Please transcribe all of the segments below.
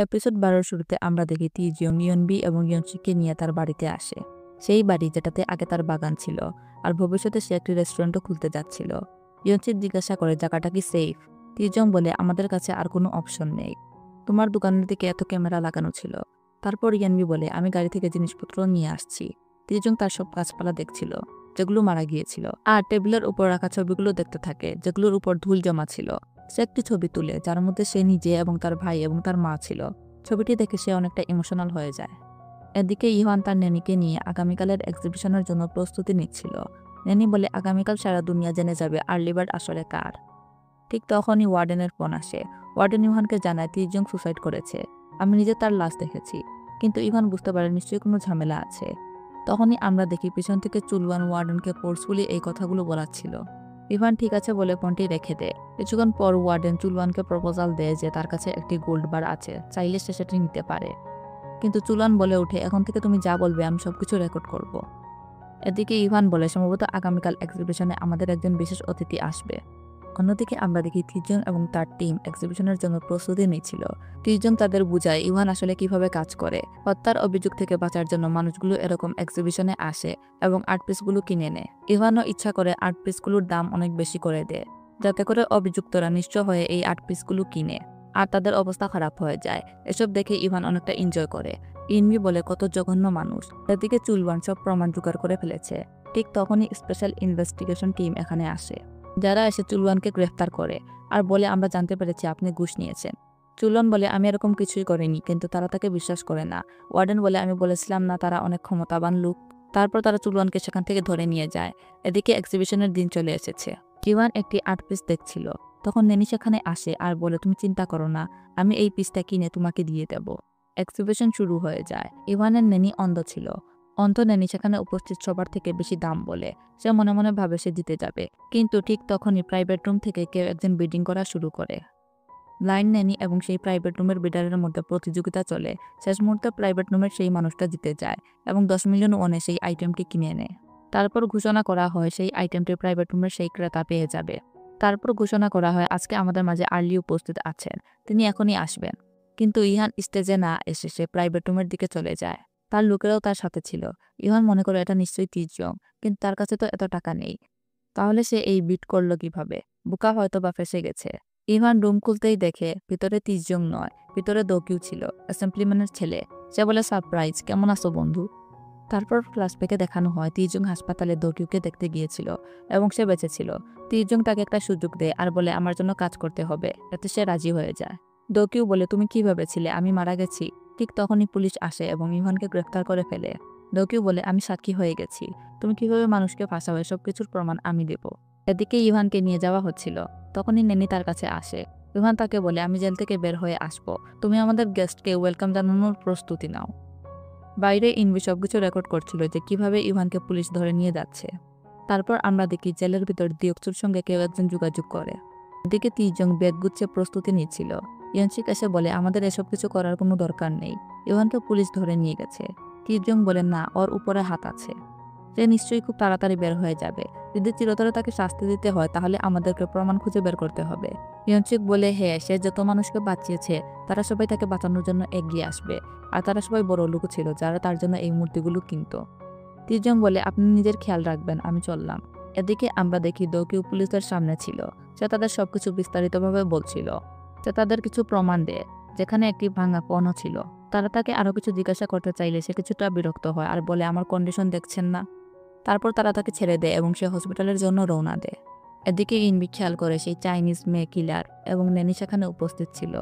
Episode 12 শুরুতে আমরা দেখি তিজিয়ং ইয়নবি এবং ইয়নশিককে নিয়ে তার বাড়িতে আসে। সেই বাড়ি যেটাতে আগে তার বাগান ছিল, আর ভবিষ্যতে সে একটি রেস্টুরেন্টও খুলতে যাচ্ছিল। ইয়নশিক জিজ্ঞাসা করে জায়গাটা কি সেফ। তিজং বলে আমাদের কাছে আর কোনো অপশন নেই। তোমার দোকানের দিকে এত ক্যামেরা লাগানো ছিল। তারপর ইয়ানবি বলে আমি গাড়ি থেকে জিনিসপত্র নিয়ে আসছি। তিজং তার সব গাছপালা দেখছিল যেগুলো মারা গিয়েছিল, আর টেবিলের উপর রাখা ছবিগুলো দেখতে থাকে যেগুলোর উপর ধুল জমা ছিল। সে একটি ছবি তুলে যার মধ্যে সে নিজে এবং তার ভাই এবং তার মা ছিল। ছবিটি দেখে সে অনেকটা ইমোশনাল হয়ে যায়। এদিকে ইহান তার নেনিকে নিয়ে আগামীকালের এক্সিবিশনের জন্য প্রস্তুতি নিচ্ছিল। নেনি বলে আগামীকাল সারা দুনিয়া জেনে যাবে আর্লি বার্ড আসলে কার। ঠিক তখনই ওয়ার্ডেনের ফোন আসে। ওয়ার্ডেন ইভানকে জানায় তিজং সুসাইড করেছে। আমি নিজে তার লাশ দেখেছি। কিন্তু ইভান বুঝতে পারে নিশ্চয়ই কোনো ঝামেলা আছে। তখনই আমরা দেখি পিছন থেকে চুলওয়ান ওয়ার্ডেনকে ফোর্সফুলি এই কথাগুলো বলাচ্ছিল। ইভান ঠিক আছে বলে ফোনটি রেখে দেয়। কিছুক্ষণ পর ওয়ার্ডেন চুলওয়ানকে প্রপোজাল দেয় যে তার কাছে একটি গোল্ড বার আছে, চাইলে সে সেটি নিতে পারে। কিন্তু চুলওয়ান বলে ওঠে এখন থেকে তুমি যা বলবে আমি সবকিছু রেকর্ড করব। এদিকে ইভান বলে সম্ভবত আগামীকাল এক্সিবিশনে আমাদের একজন বিশেষ অতিথি আসবে। অন্যদিকে আমরা দেখি তিজং এবং তার টিম এক্সিবিশনের জন্য প্রস্তুতি নিচ্ছিল। তিজং তাদের বুঝায় ইভান আসলে কিভাবে কাজ করে। হত্যার অভিযোগ থেকে বাঁচার জন্য মানুষগুলো এরকম এক্সিবিশনে আসে এবং আর্ট পিসগুলো কিনে নেয়। ইভানও ইচ্ছা করে আর্ট পিসগুলোর দাম অনেক বেশি করে দেয়, যাতে করে অভিযুক্তরা নিশ্চয় হয়ে এই আর্ট পিসগুলো কিনে, আর তাদের অবস্থা খারাপ হয়ে যায়। এসব দেখে ইভান অনেকটা এনজয় করে। ইনমি বলে কত জঘন্য মানুষ। এদিকে চুলওয়ান সব প্রমাণ জোগাড় করে ফেলেছে। ঠিক তখনই স্পেশাল ইনভেস্টিগেশন টিম এখানে আসে, যারা এসে চুলওয়ানকে গ্রেফতার করে আর বলে আমরা জানতে পেরেছি আপনি ঘুষ নিয়েছেন। চুলওয়ান বলে আমি এরকম কিছুই করিনি, কিন্তু তারা তাকে বিশ্বাস করে না। ওয়ার্ডেন বলে আমি বলেছিলাম না তারা অনেক ক্ষমতাবান লোক। তারপর তারা চুলওয়ানকে সেখান থেকে ধরে নিয়ে যায়। এদিকে এক্সিবিশনের দিন চলে এসেছে। কিওয়ান একটি আর্ট পিস দেখছিল। তখন নেনি সেখানে আসে আর বলে তুমি চিন্তা করো না, আমি এই পিসটা কিনে তোমাকে দিয়ে দেব। এক্সিবিশন শুরু হয়ে যায়। ইভানের নেনি অন্ধ ছিল। অন্ধ নেনি সেখানে উপস্থিত সবার থেকে বেশি দাম বলে। সে মনে মনে ভাবে সে জিতে যাবে, কিন্তু ঠিক তখনই প্রাইভেট রুম থেকে কেউ একজন বিডিং করা শুরু করে। ব্লাইন্ড নেনি এবং সেই প্রাইভেট রুমের বিডারের মধ্যে প্রতিযোগিতা চলে। শেষ মুহূর্তে প্রাইভেট রুমের সেই মানুষটা জিতে যায় এবং 10 মিলিয়ন ওয়ানে সেই আইটেমটি কিনে নেয়। তারপর ঘোষণা করা হয় সেই আইটেমটি প্রাইভেট রুমের সেই ক্রেতা পেয়ে যাবে। তারপর ঘোষণা করা হয় আজকে আমাদের মাঝে আর্লি উপস্থিত আছেন, তিনি এখনই আসবেন। কিন্তু ইহান স্টেজে না এসে সে প্রাইভেট রুমের দিকে চলে যায়। তার লোকেরাও তার সাথে ছিল। ইহান মনে করে এটা নিশ্চয়ই তিজং, কিন্তু তার কাছে তো এত টাকা নেই। তাহলে সে এই বিট করলো কিভাবে? বোকা হয়তো বা ফেসে গেছে। ইভান রুম খুলতেই দেখে ভিতরে তিজং নয়, ভিতরে দোকিউ ছিল, অ্যাসেম্বলিম্যানের ছেলে। সে বলে সারপ্রাইজ, কেমন আছো বন্ধু? তারপর ফ্ল্যাশব্যাকে দেখানো হয় তিজং হাসপাতালে দোকিউকে দেখতে গিয়েছিল এবং সে বেঁচে ছিল। তিজং তাকে একটা সুযোগ দেয় আর বলে আমার জন্য কাজ করতে হবে, এতে সে রাজি হয়ে যায়। দোকিউ বলে তুমি কি ভেবেছিলে আমি মারা গেছি? ঠিক তখনই পুলিশ আসে এবং ইভানকে গ্রেফতার করে ফেলে। দোকিউ বলে আমি সাক্ষী হয়ে গেছি, তুমি কিভাবে মানুষকে ফাঁসাও এসব কিছুর প্রমাণ আমি দেব। এদিকে ইভানকে নিয়ে যাওয়া হচ্ছিল। তখনই নেনি তার কাছে আসে। ইভান তাকে বলে আমি জেল থেকে বের হয়ে আসবো, তুমি আমাদের গেস্টকে ওয়েলকাম জানানোর প্রস্তুতি নাও। বাইরে ইনভি সবকিছু রেকর্ড করছিল যে কিভাবে ইভানকে পুলিশ ধরে নিয়ে যাচ্ছে। তারপর আমরা দেখি জেলের ভিতর দিয়কচুর সঙ্গে কেউ একজন যোগাযোগ করে। এদিকে তিজং ব্যাগ গুছিয়ে প্রস্তুতি নিচ্ছিল। ইয়ানশিক এসে বলে আমাদের এসব কিছু করার কোনো দরকার নেই, ইভানকে পুলিশ ধরে নিয়ে গেছে। তিজং বলে না, ওর উপরে হাত আছে, সে নিশ্চয়ই খুব তাড়াতাড়ি বের হয়ে যাবে। যদি চিরতরে তাকে শাস্তি দিতে হয় তাহলে আমাদেরকে প্রমাণ খুঁজে বের করতে হবে। ইয়নচিক বলে হ্যাঁ, সে যত মানুষকে বাঁচিয়েছে তারা সবাই তাকে বাঁচানোর জন্য এগিয়ে আসবে, আর তারা সবাই বড় লোক ছিল যারা তার জন্য এই মূর্তিগুলো কিনত। তিজং বলে আপনি নিজের খেয়াল রাখবেন, আমি চললাম। এদিকে আমরা দেখি দোকিউ পুলিশের সামনে ছিল। সে তাদের সবকিছু বিস্তারিতভাবে বলছিল। সে তাদের কিছু প্রমাণ দেয়, যেখানে একটি ভাঙা পণ্য ছিল। তারা তাকে আরো কিছু জিজ্ঞাসা করতে চাইলে সে কিছুটা বিরক্ত হয় আর বলে আমার কন্ডিশন দেখছেন না। তারপর তারা তাকে ছেড়ে দেয় এবং সে হসপিটালের জন্য রওনা দেয়। এদিকে ইনবি খেয়াল করে সেই চাইনিজ মেয়ে কিলার এবং নেনি সেখানে উপস্থিত ছিল।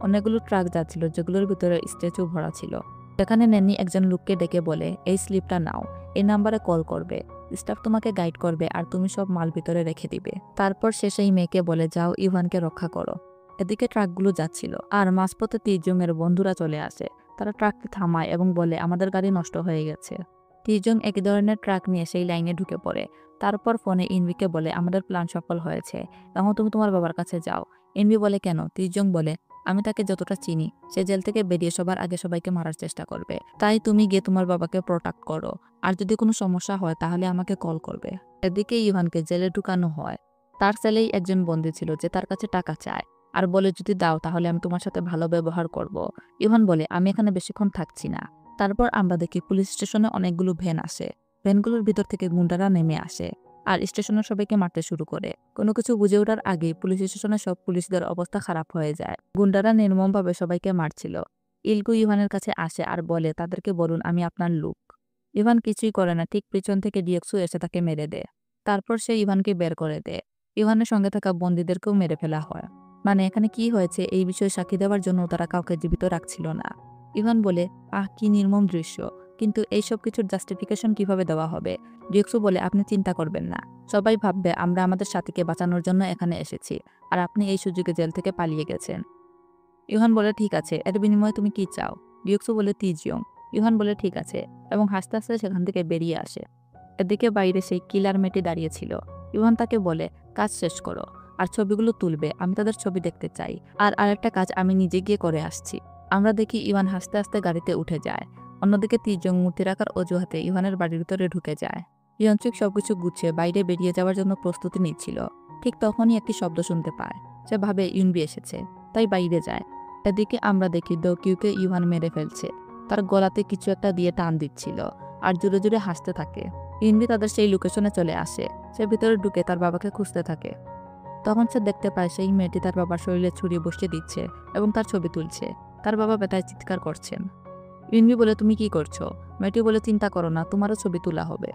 অনেকগুলো ট্রাক যাচ্ছিল যেগুলোর ভিতরে স্ট্যাচু ভরা ছিল। সেখানে নেনি একজন লোককে ডেকে বলে এই স্লিপটা নাও, এই নাম্বারে কল করবে, স্টাফ তোমাকে গাইড করবে আর তুমি সব মাল ভিতরে রেখে দিবে। তারপর সে সেই মেয়েকে বলে যাও ইভানকে রক্ষা করো। এদিকে ট্রাকগুলো যাচ্ছিল আর মাঝপথে তিজংয়ের বন্ধুরা চলে আসে। তারা ট্রাককে থামায় এবং বলে আমাদের গাড়ি নষ্ট হয়ে গেছে। তিজং একই ধরনের ট্রাক নিয়ে সেই লাইনে ঢুকে পড়ে। তারপর ফোনে ইনভিকে বলে আমাদের প্ল্যান সফল হয়েছে, এখন তুমি তোমার বাবার কাছে যাও। ইনভি বলে কেন? তিজং বলে আমি তাকে যতটা চিনি সে জেল থেকে বেরিয়ে সবার আগে সবাইকে মারার চেষ্টা করবে, তাই তুমি গিয়ে তোমার বাবাকে প্রোটেক্ট করো, আর যদি কোনো সমস্যা হয় তাহলে আমাকে কল করবে। এদিকে ইভানকে জেলে ঢুকানো হয়। তার ছেলেই একজন বন্দী ছিল যে তার কাছে টাকা চায়। আর বলে যদি দাও তাহলে আমি তোমার সাথে ভালো ব্যবহার করব। ইভান বলে আমি এখানে বেশিক্ষণ থাকছি না। তারপর আমরা দেখি পুলিশ স্টেশনে অনেকগুলো ভ্যান আসে। ভ্যানগুলোর ভিতর থেকে গুন্ডারা নেমে আসে আর স্টেশনের সবাইকে মারতে শুরু করে। কোনো কিছু বুঝে ওঠার আগেই পুলিশ স্টেশনে সব পুলিশদের অবস্থা খারাপ হয়ে যায়। গুন্ডারা নির্মমভাবে সবাইকে মারছিল। ইলগু ইভানের কাছে আসে আর বলে তাদেরকে বলুন আমি আপনার লোক। ইভান কিছুই করে না, ঠিক পিছন থেকে ডিএক্সু এসে তাকে মেরে দেয়। তারপর সে ইভানকে বের করে দেয়। ইভানের সঙ্গে থাকা বন্দীদেরকেও মেরে ফেলা হয়। মানে এখানে কি হয়েছে এই বিষয়ে সাক্ষী দেওয়ার জন্য তারা কাউকে জীবিত রাখছিল না। ইভান বলে কি নির্মম দৃশ্য, কিন্তু এই সব কিছুর জাস্টিফিকেশন কিভাবে দেওয়া হবে? ডিএক্সু বলে আপনি চিন্তা করবেন না, সবাই ভাববে আমরা আমাদের সাথীকে বাঁচানোর জন্য এখানে এসেছি আর আপনি এই সুযোগে জেল থেকে পালিয়ে গেছেন। ইভান বলে ঠিক আছে, এর বিনিময়ে তুমি কি চাও? ডিএক্সু বলে তিজিয়ং। ইভান বলে ঠিক আছে এবং হাসতে হাসতে সেখান থেকে বেরিয়ে আসে। এদিকে বাইরে সেই কিলার মেয়েটি দাঁড়িয়েছিল। ইভান তাকে বলে কাজ শেষ করো আর ছবিগুলো তুলবে, আমি তাদের ছবি দেখতে চাই। আর আরেকটা কাজ আমি নিজে গিয়ে করে আসছি। আমরা দেখি ইভান হাসতে হাসতে গাড়িতে উঠে যায়। অন্যদিকে তিজং মূর্তি রাখার অজুহাতে ইভানের বাড়ির ভিতরে ঢুকে যায়। ইয়নচুক সবকিছু গুছিয়ে বাইরে বেরিয়ে যাওয়ার জন্য প্রস্তুতি নিচ্ছিল। ঠিক তখনই একটি শব্দ শুনতে পায়। সে ভাবে ইউনবি এসেছে, তাই বাইরে যায়। এদিকে আমরা দেখি দোকিউকে ইভান মেরে ফেলছে। তার গলাতে কিছু একটা দিয়ে টান দিচ্ছিল আর জোরে জোরে হাসতে থাকে। ইনবি তাদের সেই লোকেশনে চলে আসে। সে ভিতরে ঢুকে তার বাবাকে খুঁজতে থাকে। তখন সে দেখতে পায় সেই মেয়েটি তার বাবার শরীরে ছুরি বসিয়ে দিচ্ছে এবং তার ছবি তুলছে। তার বাবা ব্যথায় চিৎকার করছেন। ইনবি বলে তুমি কি করছো? মেয়েটি বলে চিন্তা করো না, তোমারও ছবি তোলা হবে।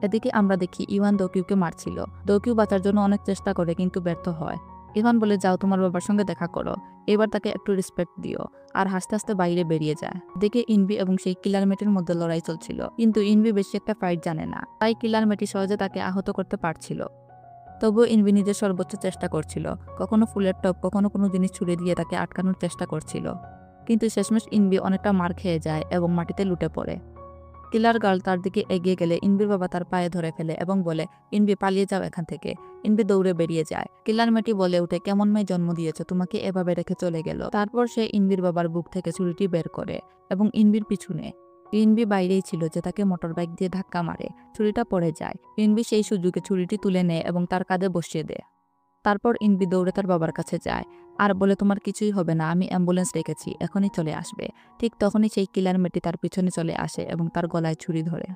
এদিকে আমরা দেখি ইভান দোকিউকে মারছিল। দোকিউ বাঁচার জন্য অনেক চেষ্টা করে কিন্তু ব্যর্থ হয়। ইভান বলে যাও তোমার বাবার সঙ্গে দেখা করো, এবার তাকে একটু রেসপেক্ট দিও, আর হাসতে হাসতে বাইরে বেরিয়ে যায়। দেখে ইনবি এবং সেই কিলার মেটির মধ্যে লড়াই চলছিল, কিন্তু ইনবি বেশি একটা ফাইট জানে না, তাই কিলার মেটি সহজে তাকে আহত করতে পারছিল। তবুও ইনবি নিজের সর্বোচ্চ চেষ্টা করছিল, কখনো ফুলের টপ, কখনো কোনো জিনিস ছুড়ে দিয়ে তাকে আটকানোর চেষ্টা করছিল। কিন্তু শেষমেশ ইনবি অনেকটা মার খেয়ে যায় এবং মাটিতে লুটে পড়ে। কিলার গার্ল তার দিকে এগিয়ে গেলে ইনবির বাবা তার পায়ে ধরে ফেলে এবং বলে ইনবি পালিয়ে যাও এখান থেকে। ইনবি দৌড়ে বেরিয়ে যায়। কিলার মেয়েটি বলে উঠে কেমন মেয়ে জন্ম দিয়েছ, তোমাকে এভাবে রেখে চলে গেল। তারপর সে ইনবির বাবার বুক থেকে ছুরিটি বের করে এবং ইনবির পিছনে। ইনবি বাইরেই ছিল যে তাকে মোটর বাইক দিয়ে ধাক্কা মারে। ছুরিটা পড়ে যায়। ইনবি সেই সুযোগে ছুরিটি তুলে নেয় এবং তার কাঁধে বসিয়ে দেয়। তারপর ইনবি দৌড়ে তার বাবার কাছে যায় আর বলে তোমার কিছুই হবে না, আমি অ্যাম্বুলেন্স রেখেছি, এখনই চলে আসবে। ঠিক তখনই সেই কিলার মেয়েটি তার পিছনে চলে আসে এবং তার গলায় ছুরি ধরে।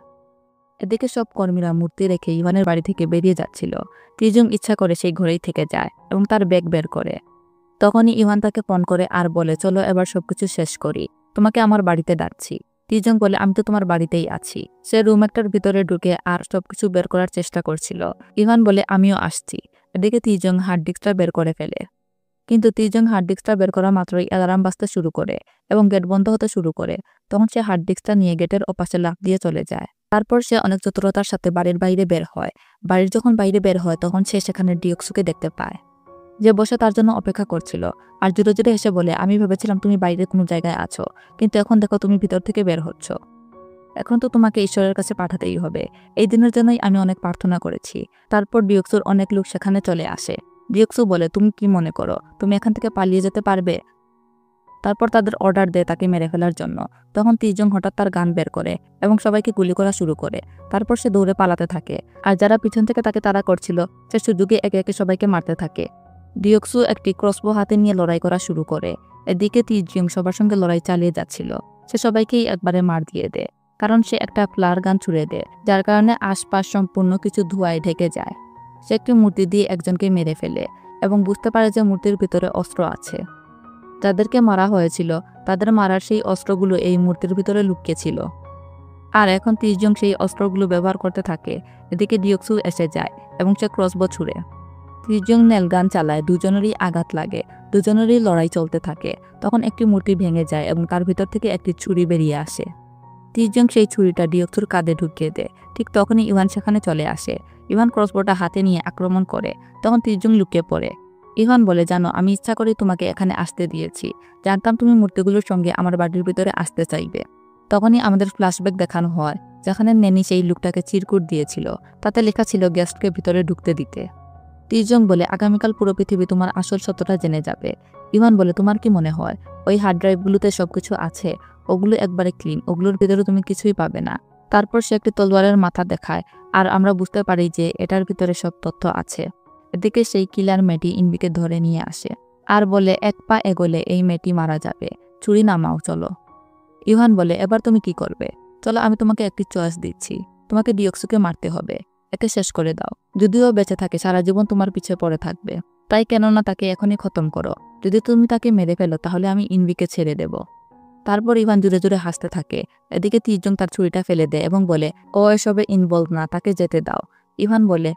এদিকে সব কর্মীরা মূর্তি রেখে ইভানের বাড়ি থেকে বেরিয়ে যাচ্ছিল। তিজুং ইচ্ছা করে সেই ঘরেই থেকে যায় এবং তার ব্যাগ বের করে। তখনই ইভান তাকে ফোন করে আর বলে চলো এবার সবকিছু শেষ করি, তোমাকে আমার বাড়িতে ডাকছি। তিজং বলে আমি তো তোমার বাড়িতেই আছি। সে রুম একটার ভিতরে ঢুকে আর সবকিছু বের করার চেষ্টা করছিল। ইভান বলে আমিও আসছি। এদিকে তিজং হার্ড ডিস্কটা বের করে ফেলে। কিন্তু তিজং হার্ড ডিস্কটা বের করা মাত্রই অ্যালার্ম বাজতে শুরু করে এবং গেট বন্ধ হতে শুরু করে। তখন সে হার্ড ডিস্কটা নিয়ে গেটের ওপাশে লাফ দিয়ে চলে যায়। তারপর সে অনেক চতুরতার সাথে বাড়ির বাইরে বের হয়। বাড়ির যখন বাইরে বের হয় তখন সে সেখানে ডিওক্সুকে দেখতে পায়, যে বসে তার জন্য অপেক্ষা করছিল। আর জোরে জোরে হেসে বলে আমি ভেবেছিলাম তুমি বাইরে কোনো জায়গায় আছো, কিন্তু এখন দেখো তুমি ভিতর থেকে বের হচ্ছ। এখন তো তোমাকে ঈশ্বরের কাছে পাঠাতেই হবে, এই দিনের জন্যই আমি অনেক প্রার্থনা করেছি। তারপর ডিওক্সুর অনেক লোক সেখানে চলে আসে। ডিওক্সু বলে তুমি কি মনে করো তুমি এখান থেকে পালিয়ে যেতে পারবে? তারপর তাদের অর্ডার দেয় তাকে মেরে ফেলার জন্য। তখন তিজং হঠাৎ তার গান বের করে এবং সবাইকে গুলি করা শুরু করে। তারপর সে দৌড়ে পালাতে থাকে আর যারা পিছন থেকে তাকে তাড়া করছিল সে সুযোগে একে একে সবাইকে মারতে থাকে। ডিওক্সু একটি ক্রসবো হাতে নিয়ে লড়াই করা শুরু করে। এদিকে তিজং সবার সঙ্গে লড়াই চালিয়ে যাচ্ছিল। সে সবাইকেই একবারে মার দিয়ে দেয়, কারণ সে একটা ফ্লার গান ছুড়ে দেয়, যার কারণে আশপাশ সম্পূর্ণ কিছু ধোঁয়ায় ঢেকে যায়। সে একটি মূর্তি দিয়ে একজনকে মেরে ফেলে এবং বুঝতে পারে যে মূর্তির ভিতরে অস্ত্র আছে। যাদেরকে মারা হয়েছিল তাদের মারার সেই অস্ত্রগুলো এই মূর্তির ভিতরে লুকিয়ে ছিল। আর এখন তিজং সেই অস্ত্রগুলো ব্যবহার করতে থাকে। এদিকে ডিওক্সু এসে যায় এবং সে ক্রসবো ছুড়ে। তিজং নেলগান চালায়, দুজনেরই আঘাত লাগে, দুজনেরই লড়াই চলতে থাকে। তখন একটি মূর্তি ভেঙে যায় এবং তার ভিতর থেকে একটি ছুরি বেরিয়ে আসে। তিজং সেই ছুরিটা ডিওক্সুর কাঁধে ঢুকিয়ে দেয়। ঠিক তখনই ইভান সেখানে চলে আসে। ইভান ক্রসবোটা হাতে নিয়ে আক্রমণ করে। তখন তিজং লুকিয়ে পড়ে। ইভান বলে জানো আমি ইচ্ছা করে তোমাকে এখানে আসতে দিয়েছি, জানতাম তুমি মূর্তিগুলোর সঙ্গে আমার বাড়ির ভিতরে আসতে চাইবে। তখনই আমাদের ফ্ল্যাশব্যাক দেখানো হয় যেখানে নেনি সেই লোকটাকে চিরকুট দিয়েছিল, তাতে লেখা ছিল গেস্টকে ভিতরে ঢুকতে দিতে। তিজং বলে আগামীকাল পুরো পৃথিবী তোমার আসল সত্যটা জেনে যাবে। ইভান বলে তোমার কি মনে হয় ওই হার্ড ড্রাইভগুলোতে সবকিছু আছে? ওগুলো একবারে ক্লিন, ওগুলোর ভিতরে তুমি কিছুই পাবে না। তারপর সে একটি তলোয়ারের মাথা দেখায় আর আমরা বুঝতে পারি যে এটার ভিতরে সব তথ্য আছে। এদিকে সেই কিলার মেয়েটি ইনবিকে ধরে নিয়ে আসে আর বলে 1 পা এগোলে এই মেয়েটি মারা যাবে, ছুরি নামাও চলো। ইভান বলে এবার তুমি কি করবে? চলো আমি তোমাকে একটি চয়েস দিচ্ছি, তোমাকে ডিওক্সুকে মারতে হবে, একে শেষ করে দাও। যদিও বেঁচে থাকে সারা জীবন তোমার পিছে পড়ে থাকবে, তাই কেননা তাকে এখনই খতম করো। যদি তুমি তাকে মেরে ফেলো তাহলে আমি ইনভিকে ছেড়ে দেব। তারপর ইভান জুড়ে জুড়ে হাসতে থাকে। এদিকে তিজং তার ছুরিটা ফেলে দেয় এবং বলে ও এসবে ইনভলভ না, তাকে যেতে দাও। ইভান বলে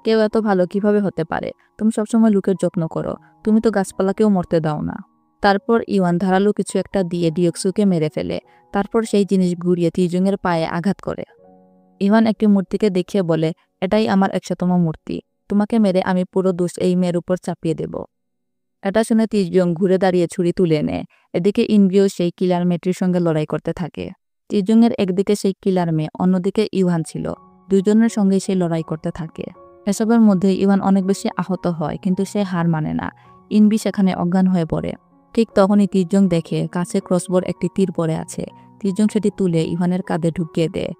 কেউ এত ভালো কিভাবে হতে পারে? তুমি সবসময় লোকের যত্ন করো, তুমি তো গাছপালাকেও মরতে দাও না। তারপর ইভান ধারালো কিছু একটা দিয়ে ডিওক্সুকে মেরে ফেলে। তারপর সেই জিনিস ঘুরিয়ে তিজংয়ের পায়ে আঘাত করে। ইভান একটি মূর্তিকে দেখিয়ে বলে এটাই আমার 100তম মূর্তি, তোমাকে মেরে আমি পুরো দোষ এই মেয়ের উপর চাপিয়ে দেব। এটা শুনে তিজং ঘুরে দাঁড়িয়ে ছুরি তুলে নেয়। এদিকে ইনভিও সেই কিলার মেয়েটির সঙ্গে লড়াই করতে থাকে। তিজংয়ের একদিকে সেই কিলার মেয়ে, অন্যদিকে ইভান ছিল। দুজনের সঙ্গে সেই লড়াই করতে থাকে। এসবের মধ্যে ইভান অনেক বেশি আহত হয়, কিন্তু সে হার মানে না। ইনভি সেখানে অজ্ঞান হয়ে পড়ে। ঠিক তখনই তিজং দেখে কাছে ক্রসবোর একটি তীর পড়ে আছে। তিজং সেটি তুলে ইভানের কাঁধে ঢুকিয়ে দেয়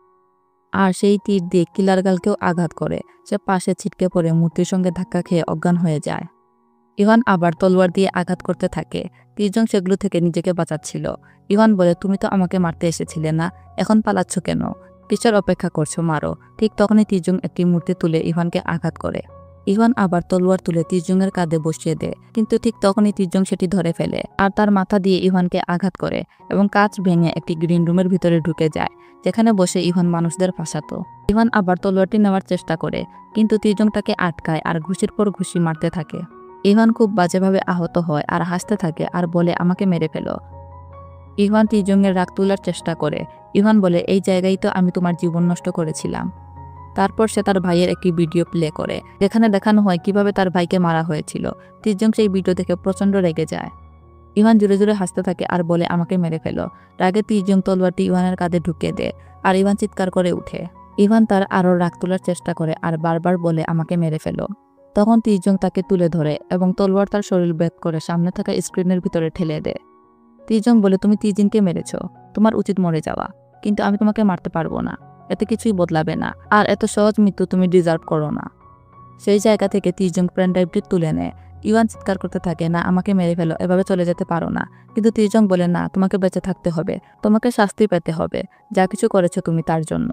আর সেই তীর দিয়ে কিলার গালকেও আঘাত করে। সে পাশে ছিটকে পড়ে মূর্তির সঙ্গে ধাক্কা খেয়ে অজ্ঞান হয়ে যায়। ইভান আবার তলোয়ার দিয়ে আঘাত করতে থাকে। তিজং সেগুলো থেকে নিজেকে বাঁচাচ্ছিল। ইভান বলে তুমি তো আমাকে মারতে এসেছিলে না, এখন পালাচ্ছ কেন? কিসের অপেক্ষা করছো, মারো। ঠিক তখনই তিজং একটি মূর্তি তুলে ইভানকে আঘাত করে। ইভান আবার তলোয়ার তুলে তিজংয়ের কাঁধে বসিয়ে দেয়, কিন্তু ঠিক তখনই তিজং সেটি ধরে ফেলে আর তার মাথা দিয়ে ইভানকে আঘাত করে এবং কাঁচ ভেঙে একটি গ্রিন রুমের ভিতরে ঢুকে যায়, যেখানে বসে ইভান মানুষদের ফাঁসাতো। ইভান আবার তলোয়ারটি নেওয়ার চেষ্টা করে, কিন্তু তিজং তাকে আটকায় আর ঘুষির পর ঘুষি মারতে থাকে। ইভান খুব বাজেভাবে আহত হয় আর হাসতে থাকে আর বলে আমাকে মেরে ফেলো। ইভান তিজংয়ের রাগ তোলার চেষ্টা করে। ইভান বলে এই জায়গায় তো আমি তোমার জীবন নষ্ট করেছিলাম। তারপর সে তার ভাইয়ের একটি ভিডিও প্লে করে, যেখানে দেখানো হয় কিভাবে তার ভাইকে মারা হয়েছিল। তিজং সেই ভিডিও দেখে প্রচণ্ড রেগে যায়। ইভান জোরে জোরে হাসতে থাকে আর বলে আমাকে মেরে ফেলো। রাগে তিজং তলোয়ারটি ইভানের কাঁধে ঢুকিয়ে দেয় আর ইভান চিৎকার করে উঠে। ইভান তার আরও রাগ তোলার চেষ্টা করে আর বারবার বলে আমাকে মেরে ফেলো। তখন তিজং তাকে তুলে ধরে এবং তলোয়ার তার শরীর ভেদ করে সামনে থাকা স্ক্রিনের ভিতরে ঠেলে দেয়। তিজং বলে তুমি তিজিনকে মেরেছ, তোমার উচিত মরে যাওয়া, কিন্তু আমি তোমাকে মারতে পারবো না, এতে কিছুই বদলাবে না, আর এত সহজ মৃত্যু তুমি ডিজার্ভ করো না। সেই জায়গা থেকে তিজং পেন ড্রাইভটি তুলে নেয়। ইভান চিৎকার করতে থাকে না আমাকে মেরে ফেলো, এভাবে চলে যেতে পারো না। কিন্তু তিজং বলে না, তোমাকে বেঁচে থাকতে হবে, তোমাকে শাস্তি পেতে হবে, যা কিছু করেছো তুমি তার জন্য।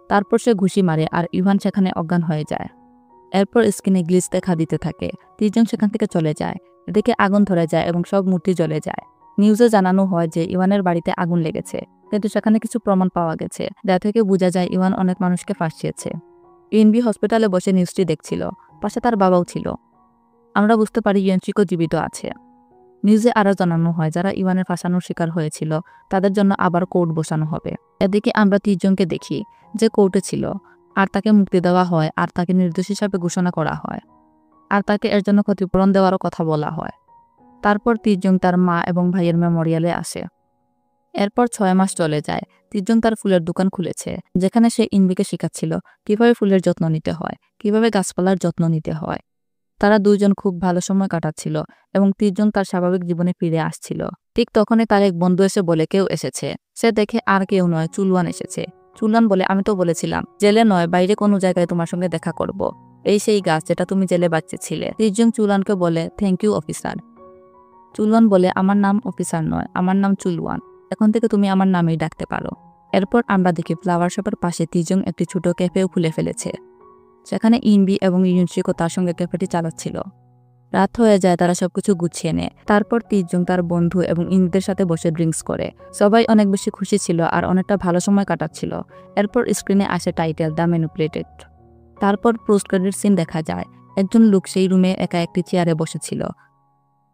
তারপর সে ঘুষি মারে আর ইভান সেখানে অজ্ঞান হয়ে যায়। এরপর স্ক্রিনে গ্লিচ দেখা দিতে থাকে। তিজং সেখান থেকে চলে যায়। এদিকে আগুন ধরে যায় এবং সব মূর্তি জ্বলে যায়। নিউজে জানানো হয় যে ইভানের বাড়িতে আগুন লেগেছে, কিন্তু সেখানে কিছু প্রমাণ পাওয়া গেছে, যা থেকে বোঝা যায় ইভান অনেক মানুষকে ফাঁসিয়েছে। ইনভি হসপিটালে বসে নিউজটি দেখছিল, পাশে তার বাবাও ছিল। আমরা বুঝতে পারি ইয়েনচিকো জীবিত আছে। নিউজে আরও জানানো হয় যারা ইভানের ফাঁসানোর শিকার হয়েছিল তাদের জন্য আবার কোর্ট বসানো হবে। এদিকে আমরা তিজংকে দেখি যে কোর্টে ছিল, আর তাকে মুক্তি দেওয়া হয় আর তাকে নির্দোষ হিসাবে ঘোষণা করা হয়, আর তাকে এর জন্য ক্ষতিপূরণ দেওয়ারও কথা বলা হয়। তারপর তিজং তার মা এবং ভাইয়ের মেমোরিয়ালে আসে। এরপর 6 মাস চলে যায়। তিজং তার ফুলের দোকান খুলেছে, যেখানে সে ইনভিকে শেখাচ্ছিল কিভাবে ফুলের যত্ন নিতে হয়, কিভাবে গাছপালার যত্ন নিতে হয়। তারা দুইজন খুব ভালো সময় কাটাচ্ছিল এবং তিজং তার স্বাভাবিক জীবনে ফিরে আসছিল। ঠিক তখনই তার এক বন্ধু এসে বলে কেউ এসেছে। সে দেখে আর কেউ নয়, চুলওয়ান এসেছে। চুলওয়ান বলে আমি তো বলেছিলাম জেলে নয়, বাইরে কোনো জায়গায় তোমার সঙ্গে দেখা করব। এই সেই গাছ যেটা তুমি জেলে বাঁচিয়েছিলে। তিজং চুলওয়ানকে বলে থ্যাংক ইউ অফিসার। চুলওয়ান বলে আমার নাম অফিসার নয়, আমার নাম চুলওয়ান, এখন থেকে তুমি আমার নামেই ডাকতে পারো। এরপর আমরা দেখি ফ্লাওয়ার শপের পাশে তিজং একটি ছোট ক্যাফেও খুলে ফেলেছে, সেখানে ইনভি এবং ইউনচিকো তার সঙ্গে ক্যাফেটি চালাচ্ছিল। রাত হয়ে যায়, তারা সবকিছু গুছিয়ে নেয়। তারপর তিজং তার বন্ধু এবং ইনভিদের সাথে বসে ড্রিঙ্কস করে। সবাই অনেক বেশি খুশি ছিল আর অনেকটা ভালো সময় কাটাচ্ছিল। এরপর স্ক্রিনে আসে টাইটেল দ্য ম্যানিপুলেটেড। তারপর পোস্ট ক্রেডিট সিন দেখা যায়। একজন লোক সেই রুমে একা একটি চেয়ারে বসেছিল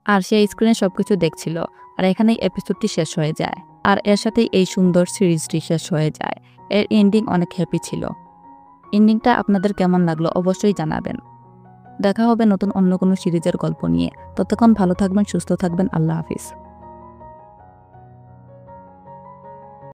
আর সেই স্ক্রিনে সবকিছু দেখছিল। আর এখানেই এপিসোডটি শেষ হয়ে যায়, আর এর সাথেই এই সুন্দর সিরিজটি শেষ হয়ে যায়। এর এন্ডিং অনেক হ্যাপি ছিল। এন্ডিংটা আপনাদের কেমন লাগলো অবশ্যই জানাবেন। দেখা হবে নতুন অন্য কোনো সিরিজের গল্প নিয়ে। ততক্ষণ ভালো থাকবেন, সুস্থ থাকবেন। আল্লাহ হাফিজ।